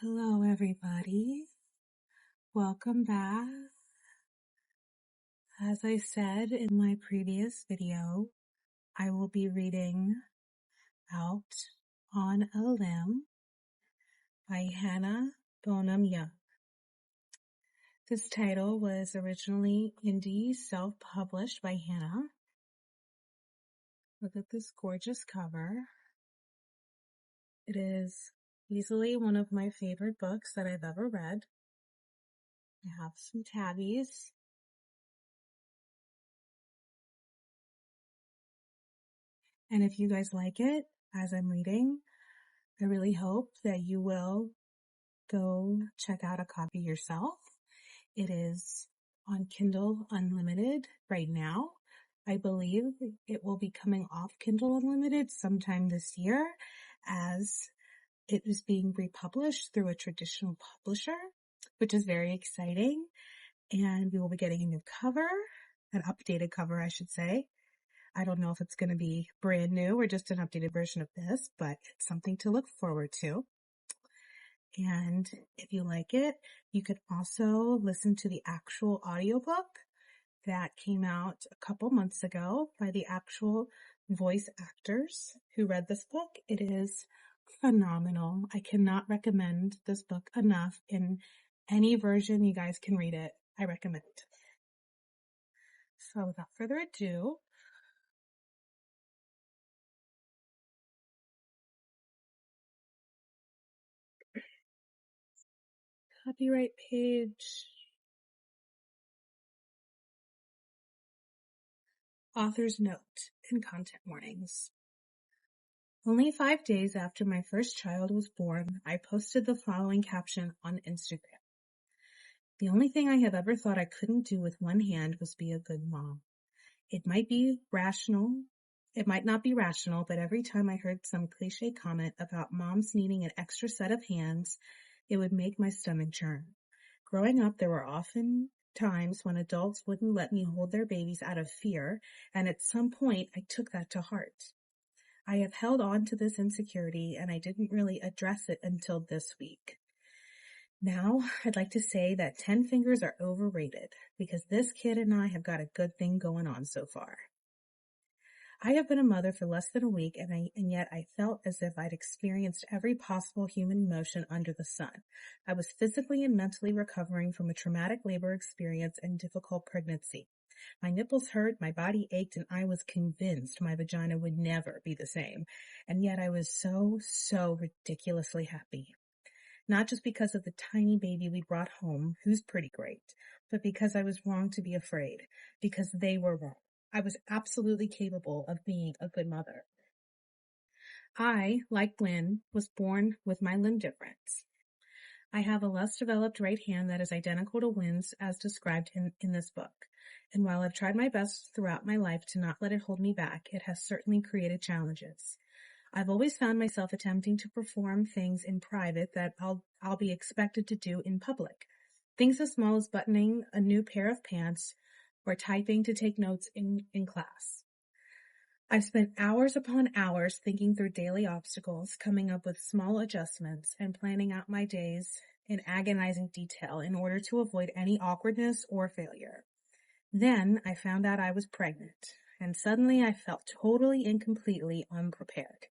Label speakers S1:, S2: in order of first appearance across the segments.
S1: Hello, everybody. Welcome back. As I said in my previous video, I will be reading Out on a Limb by Hannah Bonam-Young. This title was originally indie self-published by Hannah. Look at this gorgeous cover. It is easily one of my favorite books that I've ever read. I have some tabbies. And if you guys like it, as I'm reading, I really hope that you will go check out a copy yourself. It is on Kindle Unlimited right now. I believe it will be coming off Kindle Unlimited sometime this year as it is being republished through a traditional publisher, which is very exciting. And we will be getting a new cover, an updated cover, I should say. I don't know if it's going to be brand new or just an updated version of this, but it's something to look forward to. And if you like it, you could also listen to the actual audiobook that came out a couple months ago by the actual voice actors who read this book. It is phenomenal. I cannot recommend this book enough. In any version you guys can read it, I recommend. So without further ado, copyright page, author's note, and content warnings. Only 5 days after my first child was born, I posted the following caption on Instagram. The only thing I have ever thought I couldn't do with one hand was be a good mom. It might not be rational, but every time I heard some cliche comment about moms needing an extra set of hands, it would make my stomach churn. Growing up, there were often times when adults wouldn't let me hold their babies out of fear, and at some point I took that to heart. I have held on to this insecurity, and I didn't really address it until this week. Now, I'd like to say that 10 fingers are overrated, because this kid and I have got a good thing going on so far. I have been a mother for less than a week, and yet I felt as if I'd experienced every possible human emotion under the sun. I was physically and mentally recovering from a traumatic labor experience and difficult pregnancy. My nipples hurt, my body ached, and I was convinced my vagina would never be the same. And yet I was so ridiculously happy. Not just because of the tiny baby we brought home, who's pretty great, but because I was wrong to be afraid, because they were wrong. I was absolutely capable of being a good mother. I, like Gwen, was born with my limb difference. I have a less developed right hand that is identical to Wynn's as described in this book. And while I've tried my best throughout my life to not let it hold me back, it has certainly created challenges. I've always found myself attempting to perform things in private that I'll be expected to do in public. Things as small as buttoning a new pair of pants or typing to take notes in class. I've spent hours upon hours thinking through daily obstacles, coming up with small adjustments, and planning out my days in agonizing detail in order to avoid any awkwardness or failure. Then I found out I was pregnant, and suddenly I felt totally and completely unprepared.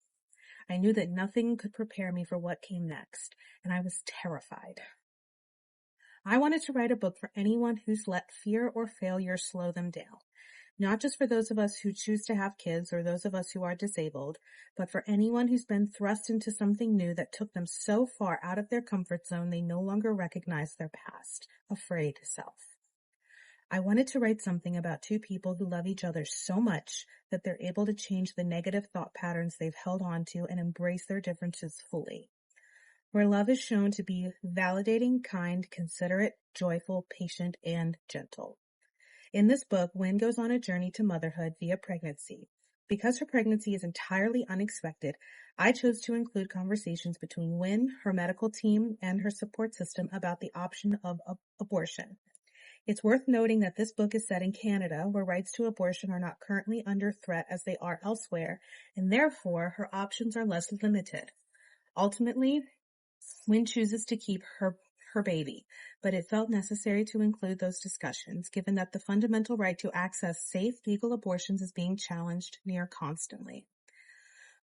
S1: I knew that nothing could prepare me for what came next, and I was terrified. I wanted to write a book for anyone who's let fear or failure slow them down. Not just for those of us who choose to have kids or those of us who are disabled, but for anyone who's been thrust into something new that took them so far out of their comfort zone they no longer recognize their past, afraid self. I wanted to write something about two people who love each other so much that they're able to change the negative thought patterns they've held on to and embrace their differences fully. Where love is shown to be validating, kind, considerate, joyful, patient, and gentle. In this book, Wynn goes on a journey to motherhood via pregnancy. Because her pregnancy is entirely unexpected, I chose to include conversations between Wynn, her medical team, and her support system about the option of abortion. It's worth noting that this book is set in Canada, where rights to abortion are not currently under threat as they are elsewhere, and therefore her options are less limited. Ultimately, Wynn chooses to keep her baby, but it felt necessary to include those discussions, given that the fundamental right to access safe legal abortions is being challenged near constantly.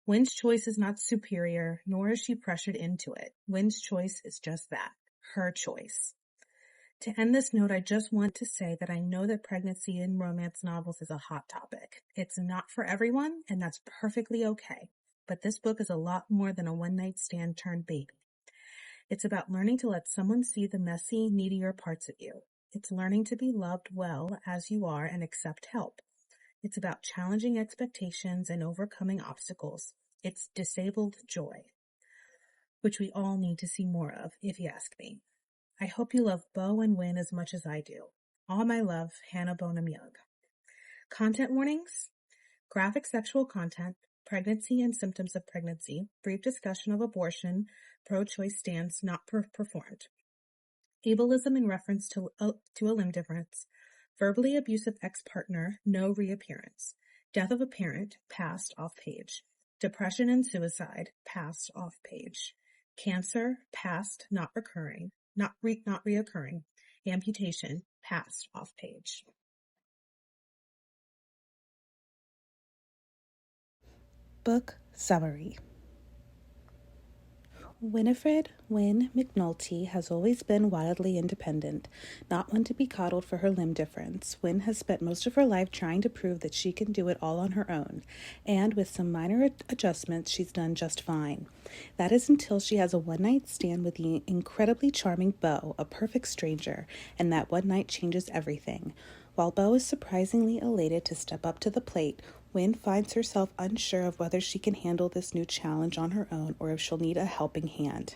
S1: Wynn's choice is not superior, nor is she pressured into it. Wynn's choice is just that, her choice. To end this note, I just want to say that I know that pregnancy in romance novels is a hot topic. It's not for everyone, and that's perfectly okay. But this book is a lot more than a one-night stand turned baby. It's about learning to let someone see the messy, needier parts of you. It's learning to be loved well as you are and accept help. It's about challenging expectations and overcoming obstacles. It's disabled joy, which we all need to see more of, if you ask me. I hope you love Bo and Wynn as much as I do. All my love, Hannah Bonam-Young. Content warnings: graphic sexual content, pregnancy and symptoms of pregnancy, brief discussion of abortion, pro-choice stance not performed, ableism in reference to a limb difference, verbally abusive ex-partner, no reappearance, death of a parent, passed off page, depression and suicide, passed off page, cancer, past, not recurring, not reoccurring, amputation, passed off page.
S2: Book Summary. Winifred Wynn McNulty has always been wildly independent, not one to be coddled for her limb difference. Wynn has spent most of her life trying to prove that she can do it all on her own, and with some minor adjustments, she's done just fine. That is until she has a one-night stand with the incredibly charming Bo, a perfect stranger, and that one night changes everything. While Bo is surprisingly elated to step up to the plate, Wynn finds herself unsure of whether she can handle this new challenge on her own or if she'll need a helping hand.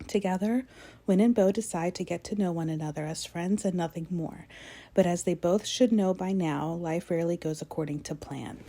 S2: Together, Wynn and Bo decide to get to know one another as friends and nothing more. But as they both should know by now, life rarely goes according to plan.